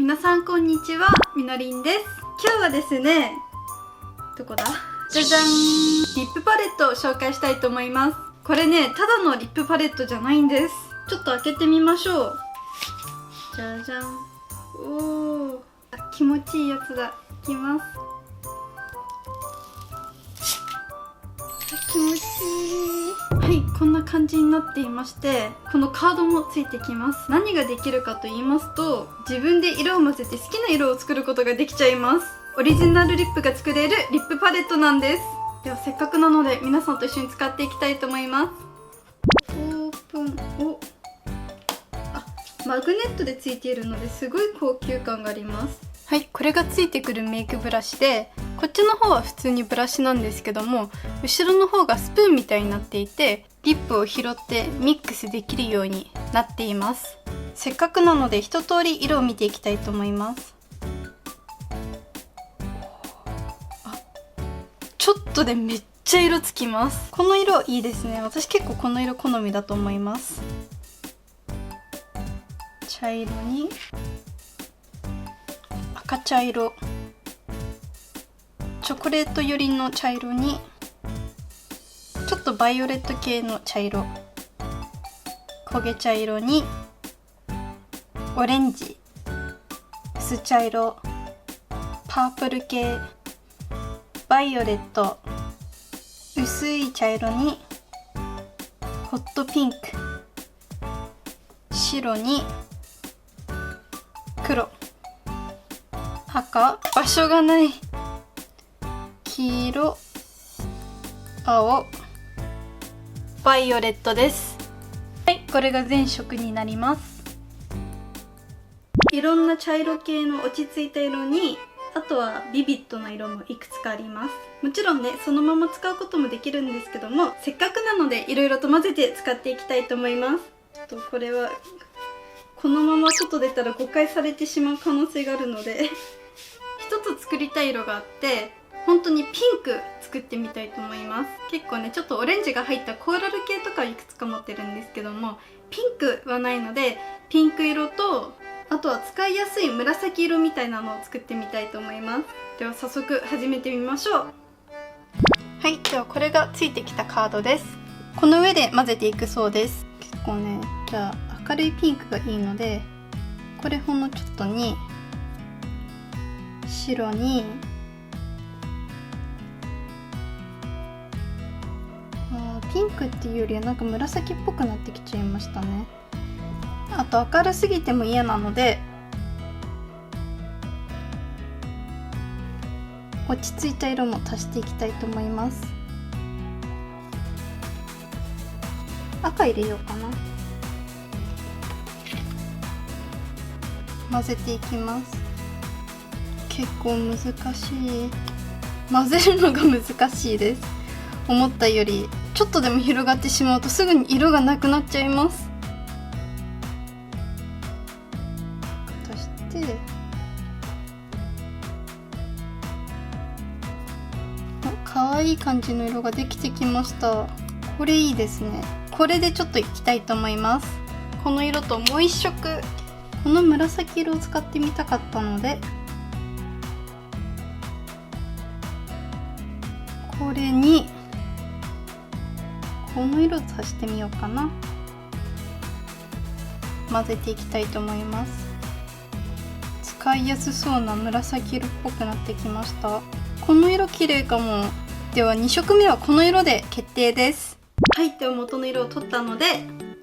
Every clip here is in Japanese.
皆さんこんにちは、みのりんです。今日はですね、どこだ？じゃじゃん！リップパレットを紹介したいと思います。これね、ただのリップパレットじゃないんです。ちょっと開けてみましょう。じゃじゃん。おー、気持ちいいやつだ。いきます。気持ちいい。はい、こんな感じになっていまして、このカードもついてきます。何ができるかと言いますと、自分で色を混ぜて好きな色を作ることができちゃいます。オリジナルリップが作れるリップパレットなんです。ではせっかくなので皆さんと一緒に使っていきたいと思います。オープン。お、あ、マグネットでついているのですごい高級感があります。はい、これがついてくるメイクブラシで、こっちの方は普通にブラシなんですけども、後ろの方がスプーンみたいになっていて、リップを拾ってミックスできるようになっています。せっかくなので一通り色を見ていきたいと思います。ちょっとでめっちゃ色つきます。この色いいですね。私結構この色好みだと思います。茶色に赤茶色、チョコレート寄りの茶色にちょっとバイオレット系の茶色、焦げ茶色にオレンジ、薄茶色、パープル系、バイオレット、薄い茶色にホットピンク、白に黒、赤、場所がない、黄色、青、バイオレットです。はい、これが全色になります。いろんな茶色系の落ち着いた色に、あとはビビッドな色もいくつかあります。もちろんね、そのまま使うこともできるんですけども、せっかくなのでいろいろと混ぜて使っていきたいと思います。ちょっとこれはこのまま外出たら誤解されてしまう可能性があるので一つ作りたい色があって、本当にピンク作ってみたいと思います。結構ね、ちょっとオレンジが入ったコーラル系とかいくつか持ってるんですけども、ピンクはないので、ピンク色と、あとは使いやすい紫色みたいなのを作ってみたいと思います。では早速始めてみましょう。はい、ではこれがついてきたカードです。この上で混ぜていくそうです。結構ね、じゃあ明るいピンクがいいので、これほんのちょっとに白にピンクっていうよりはなんか紫っぽくなってきちゃいましたね。あと明るすぎても嫌なので、落ち着いた色も足していきたいと思います。赤入れようかな。混ぜていきます。結構難しい。混ぜるのが難しいです。思ったよりちょっとでも広がってしまうとすぐに色がなくなっちゃいます。そして可愛い感じの色ができてきました。これいいですね。これでちょっといきたいと思います。この色ともう一色、この紫色を使ってみたかったので、これにこの色を足してみようかな。混ぜていきたいと思います。使いやすそうな紫色っぽくなってきました。この色綺麗かも。では2色目はこの色で決定です。はい、では元の色を取ったので、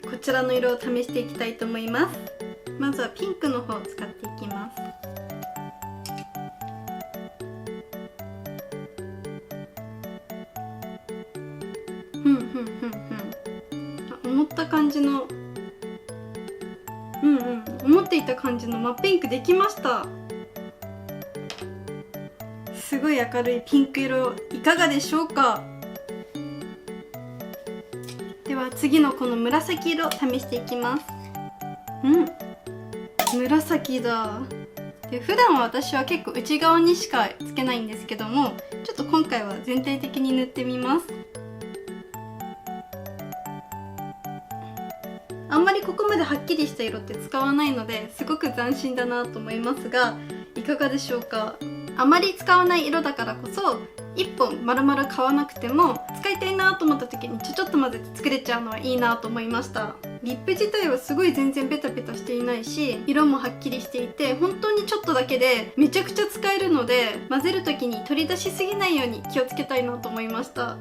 こちらの色を試していきたいと思います。まずはピンクの方を使っていきます。思った感じの、思っていた感じの真っピンクできました。すごい明るいピンク色、いかがでしょうか？では次のこの紫色試していきます。紫だ。で、普段は私は結構内側にしかつけないんですけども、ちょっと今回は全体的に塗ってみます。あんまりここまではっきりした色って使わないのですごく斬新だなと思いますが、いかがでしょうか。あまり使わない色だからこそ1本丸々買わなくても使いたいなと思った時にちょっと混ぜて作れちゃうのはいいなと思いました。リップ自体はすごい全然ペタペタしていないし、色もはっきりしていて本当にちょっとだけでめちゃくちゃ使えるので、混ぜる時に取り出しすぎないように気をつけたいなと思いました。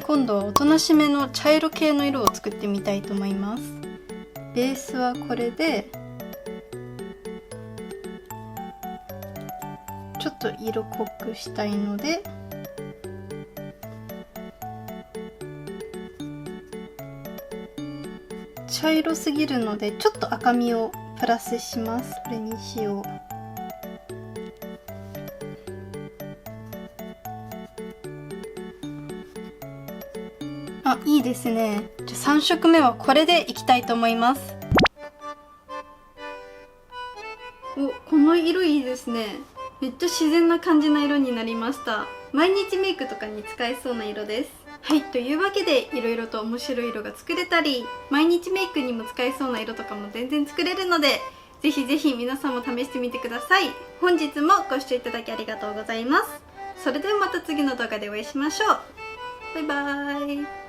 今度はおとなしめの茶色系の色を作ってみたいと思います。ベースはこれでちょっと色濃くしたいので茶色すぎるのでちょっと赤みをプラスします。これにしよう。あ、いいですね。じゃあ3色目はこれでいきたいと思います。お、この色いいですね。めっちゃ自然な感じの色になりました。毎日メイクとかに使えそうな色です。はい、というわけでいろいろと面白い色が作れたり、毎日メイクにも使えそうな色とかも全然作れるので、ぜひぜひ皆さんも試してみてください。本日もご視聴いただきありがとうございます。それではまた次の動画でお会いしましょう。バイバーイ。